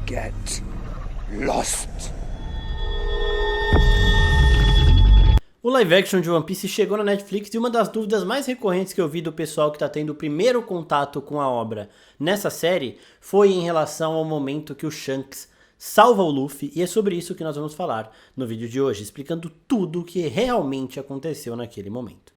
Get lost. O live action de One Piece chegou na Netflix e uma das dúvidas mais recorrentes que eu vi do pessoal que está tendo o primeiro contato com a obra nessa série foi em relação ao momento que o Shanks salva o Luffy, e é sobre isso que nós vamos falar no vídeo de hoje, explicando tudo o que realmente aconteceu naquele momento.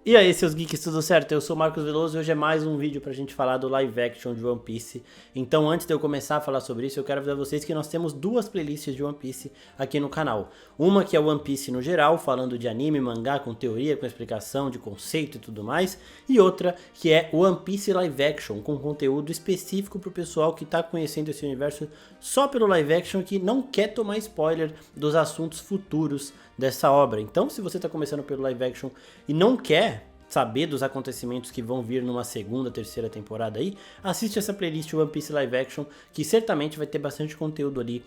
E aí, seus geeks, tudo certo? Eu sou o Marcos Veloso e hoje é mais um vídeo pra gente falar do live action de One Piece. Então, antes de eu começar a falar sobre isso, eu quero avisar vocês que nós temos duas playlists de One Piece aqui no canal. Uma que é One Piece no geral, falando de anime, mangá, com teoria, com explicação de conceito e tudo mais. E outra que é One Piece Live Action, com conteúdo específico pro pessoal que tá conhecendo esse universo só pelo live action e que não quer tomar spoiler dos assuntos futuros dessa obra. Então, se você tá começando pelo live action e não quer saber dos acontecimentos que vão vir numa segunda, terceira temporada aí, assiste essa playlist One Piece Live Action, que certamente vai ter bastante conteúdo ali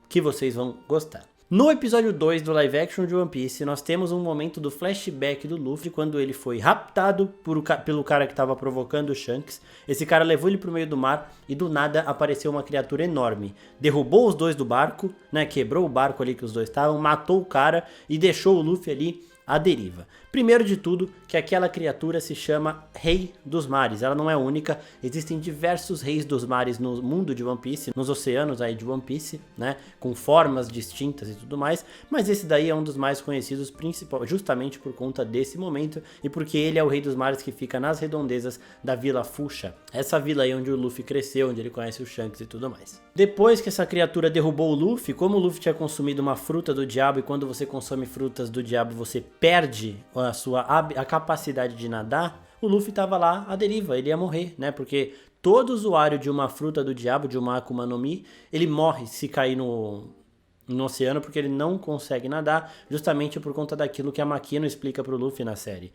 que vocês vão gostar. No episódio 2 do live action de One Piece, nós temos um momento do flashback do Luffy, quando ele foi raptado pelo cara que estava provocando o Shanks. Esse cara levou ele pro meio do mar e do nada apareceu uma criatura enorme. Derrubou os dois do barco, né, quebrou o barco ali que os dois estavam, matou o cara e deixou o Luffy ali à deriva. Primeiro de tudo, que aquela criatura se chama Rei dos Mares. Ela não é única, existem diversos reis dos mares no mundo de One Piece, nos oceanos aí de One Piece, né, com formas distintas e tudo mais, mas esse daí é um dos mais conhecidos, justamente por conta desse momento e porque ele é o Rei dos Mares que fica nas redondezas da Vila Fuchsia, essa vila aí onde o Luffy cresceu, onde ele conhece o Shanks e tudo mais. Depois que essa criatura derrubou o Luffy, como o Luffy tinha consumido uma fruta do diabo, e quando você consome frutas do diabo você perde a capacidade de nadar, o Luffy tava lá à deriva, ele ia morrer, né? Porque todo usuário de uma fruta do diabo, de uma Akuma no Mi, ele morre se cair no oceano, porque ele não consegue nadar, justamente por conta daquilo que a Makino explica pro Luffy na série.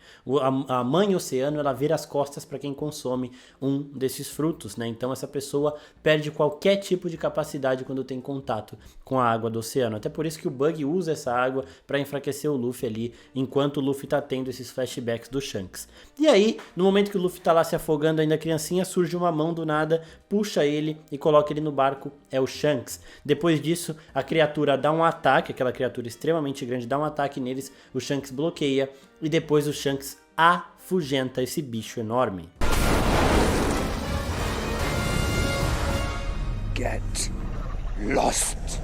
A mãe oceano, ela vira as costas para quem consome um desses frutos, né? Então essa pessoa perde qualquer tipo de capacidade quando tem contato com a água do oceano. Até por isso que o Bug usa essa água para enfraquecer o Luffy ali, enquanto o Luffy tá tendo esses flashbacks do Shanks. E aí, no momento que o Luffy tá lá se afogando ainda criancinha, surge uma mão do nada, puxa ele e coloca ele no barco, é o Shanks. Depois disso, a criatura dá um ataque, aquela criatura extremamente grande dá um ataque neles, o Shanks bloqueia e depois o Shanks afugenta esse bicho enorme. Get lost.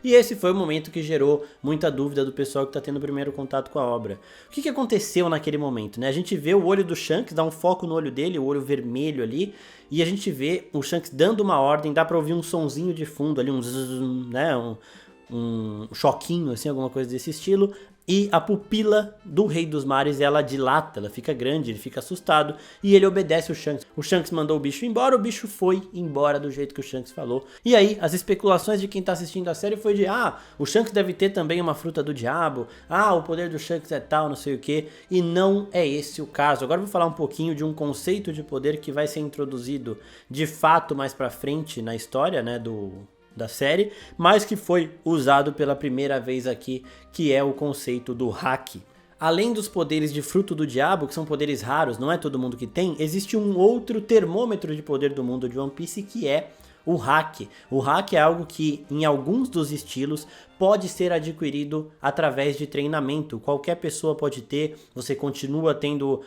E esse foi o momento que gerou muita dúvida do pessoal que está tendo o primeiro contato com a obra. O que aconteceu naquele momento, né? A gente vê o olho do Shanks, dá um foco no olho dele, o olho vermelho ali, e a gente vê o Shanks dando uma ordem, dá pra ouvir um sonzinho de fundo ali, um zzz, né? Um choquinho, assim, alguma coisa desse estilo. E a pupila do Rei dos Mares, ela dilata, ela fica grande, ele fica assustado e ele obedece o Shanks. O Shanks mandou o bicho embora, o bicho foi embora do jeito que o Shanks falou. E aí, as especulações de quem tá assistindo a série foi de, o Shanks deve ter também uma fruta do diabo, o poder do Shanks é tal, não sei o que, e não é esse o caso. Agora eu vou falar um pouquinho de um conceito de poder que vai ser introduzido de fato mais pra frente na história, né, da série, mas que foi usado pela primeira vez aqui, que é o conceito do hack. Além dos poderes de fruto do diabo, que são poderes raros, não é todo mundo que tem, existe um outro termômetro de poder do mundo de One Piece, que é o hack. O hack é algo que, em alguns dos estilos, pode ser adquirido através de treinamento. Qualquer pessoa pode ter, você continua tendo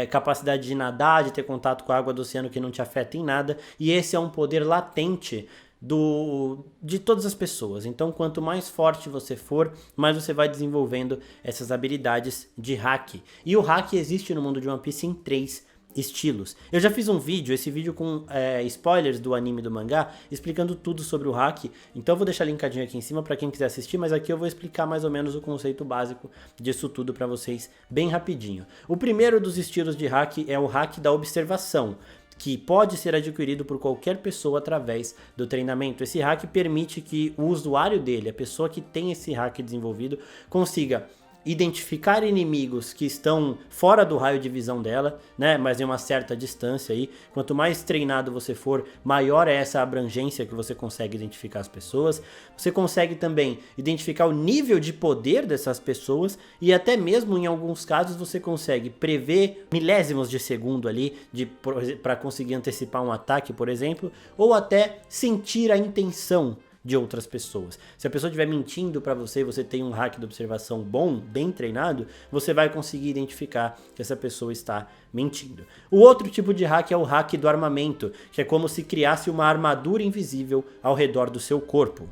capacidade de nadar, de ter contato com a água do oceano que não te afeta em nada, e esse é um poder latente de todas as pessoas. Então, quanto mais forte você for, mais você vai desenvolvendo essas habilidades de hack. E o hack existe no mundo de One Piece em 3 estilos. Eu já fiz um vídeo, esse vídeo com spoilers do anime e do mangá, explicando tudo sobre o hack, então eu vou deixar linkadinho aqui em cima para quem quiser assistir, mas aqui eu vou explicar mais ou menos o conceito básico disso tudo para vocês bem rapidinho. O primeiro dos estilos de hack é o hack da observação, que pode ser adquirido por qualquer pessoa através do treinamento. Esse hack permite que o usuário dele, a pessoa que tem esse hack desenvolvido, consiga identificar inimigos que estão fora do raio de visão dela, né, mas em uma certa distância aí. Quanto mais treinado você for, maior é essa abrangência que você consegue identificar as pessoas. Você consegue também identificar o nível de poder dessas pessoas e até mesmo em alguns casos você consegue prever milésimos de segundo ali para conseguir antecipar um ataque, por exemplo, ou até sentir a intenção de outras pessoas. Se a pessoa estiver mentindo para você e você tem um hack de observação bom, bem treinado, você vai conseguir identificar que essa pessoa está mentindo. O outro tipo de hack é o hack do armamento, que é como se criasse uma armadura invisível ao redor do seu corpo.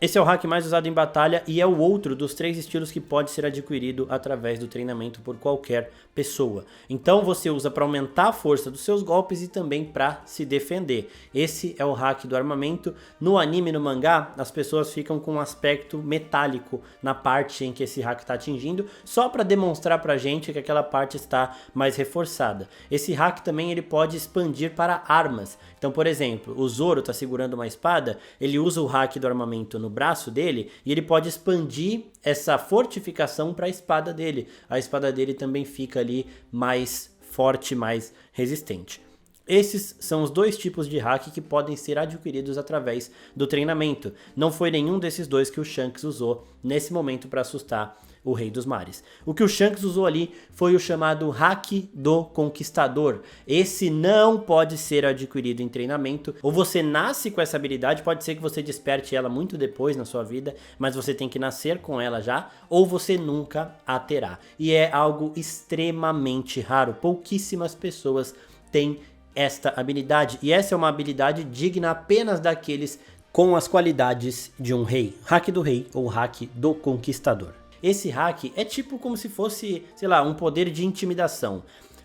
Esse é o hack mais usado em batalha e é o outro dos 3 estilos que pode ser adquirido através do treinamento por qualquer pessoa. Então você usa para aumentar a força dos seus golpes e também para se defender. Esse é o hack do armamento. No anime e no mangá, as pessoas ficam com um aspecto metálico na parte em que esse hack está atingindo, só para demonstrar pra gente que aquela parte está mais reforçada. Esse hack também ele pode expandir para armas. Então, por exemplo, o Zoro está segurando uma espada, ele usa o hack do armamento no braço dele e ele pode expandir essa fortificação para a espada dele. A espada dele também fica ali mais forte, mais resistente. Esses são os 2 tipos de hack que podem ser adquiridos através do treinamento. Não foi nenhum desses 2 que o Shanks usou nesse momento para assustar o Rei dos Mares. O que o Shanks usou ali foi o chamado hack do Conquistador. Esse não pode ser adquirido em treinamento, ou você nasce com essa habilidade, pode ser que você desperte ela muito depois na sua vida, mas você tem que nascer com ela já, ou você nunca a terá. E é algo extremamente raro, pouquíssimas pessoas têm esta habilidade, e essa é uma habilidade digna apenas daqueles com as qualidades de um rei. Hack do rei ou hack do conquistador. Esse hack é tipo como se fosse, sei lá, um poder de intimidação.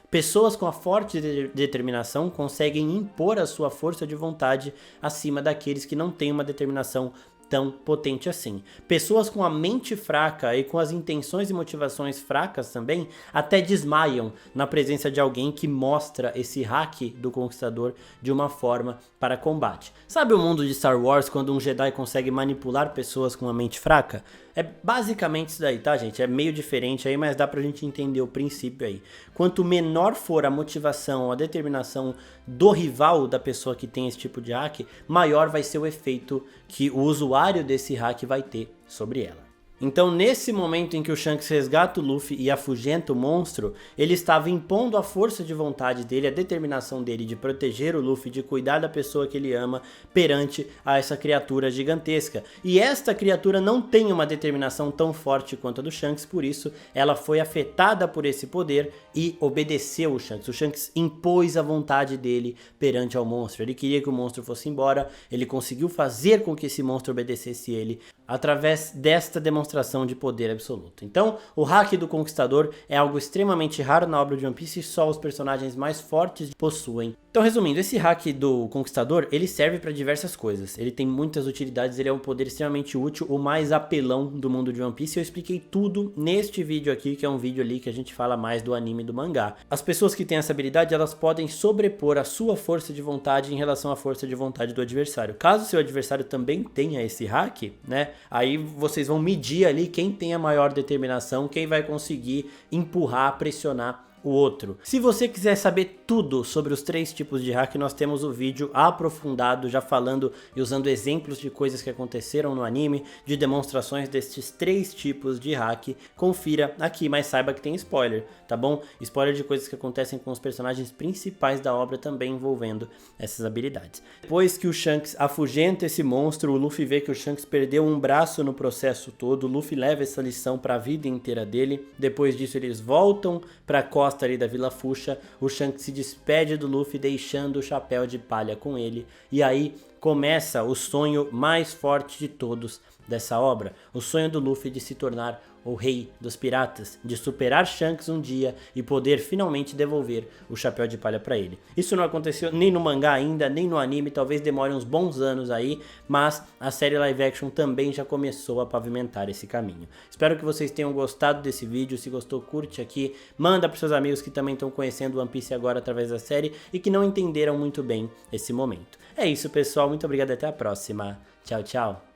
Pessoas com a forte determinação conseguem impor a sua força de vontade acima daqueles que não têm uma determinação tão potente assim. Pessoas com a mente fraca e com as intenções e motivações fracas também até desmaiam na presença de alguém que mostra esse hack do conquistador de uma forma para combate. Sabe o mundo de Star Wars quando um Jedi consegue manipular pessoas com a mente fraca? É basicamente isso daí, tá, gente? É meio diferente aí, mas dá pra gente entender o princípio aí. Quanto menor for a motivação, a determinação do rival da pessoa que tem esse tipo de hack, maior vai ser o efeito que o usuário desse hack vai ter sobre ela. Então, nesse momento em que o Shanks resgata o Luffy e afugenta o monstro, ele estava impondo a força de vontade dele, a determinação dele de proteger o Luffy, de cuidar da pessoa que ele ama perante a essa criatura gigantesca. E esta criatura não tem uma determinação tão forte quanto a do Shanks, por isso ela foi afetada por esse poder e obedeceu o Shanks. O Shanks impôs a vontade dele perante ao monstro. Ele queria que o monstro fosse embora, ele conseguiu fazer com que esse monstro obedecesse ele através desta demonstração de poder absoluto. Então, o hack do Conquistador é algo extremamente raro na obra de One Piece e só os personagens mais fortes possuem. Então, resumindo, esse hack do Conquistador, ele serve para diversas coisas. Ele tem muitas utilidades, ele é um poder extremamente útil, o mais apelão do mundo de One Piece. Eu expliquei tudo neste vídeo aqui, que é um vídeo ali que a gente fala mais do anime e do mangá. As pessoas que têm essa habilidade, elas podem sobrepor a sua força de vontade em relação à força de vontade do adversário. Caso seu adversário também tenha esse hack, né, aí vocês vão medir ali quem tem a maior determinação, quem vai conseguir empurrar, pressionar o outro. Se você quiser saber tudo sobre os 3 tipos de hack, nós temos o vídeo aprofundado, já falando e usando exemplos de coisas que aconteceram no anime, de demonstrações destes 3 tipos de hack. Confira aqui, mas saiba que tem spoiler, tá bom? Spoiler de coisas que acontecem com os personagens principais da obra também envolvendo essas habilidades. Depois que o Shanks afugenta esse monstro, o Luffy vê que o Shanks perdeu um braço no processo todo, o Luffy leva essa lição para a vida inteira dele. Depois disso eles voltam para a costa ali da Vila Fuxa, o Shanks se despede do Luffy deixando o chapéu de palha com ele, e aí começa o sonho mais forte de todos dessa obra, o sonho do Luffy de se tornar o rei dos piratas, de superar Shanks um dia e poder finalmente devolver o chapéu de palha para ele. Isso não aconteceu nem no mangá ainda, nem no anime, talvez demore uns bons anos aí, mas a série live action também já começou a pavimentar esse caminho. Espero que vocês tenham gostado desse vídeo, se gostou curte aqui, manda para seus amigos que também estão conhecendo One Piece agora através da série e que não entenderam muito bem esse momento. É isso pessoal, muito obrigado, até a próxima, tchau tchau.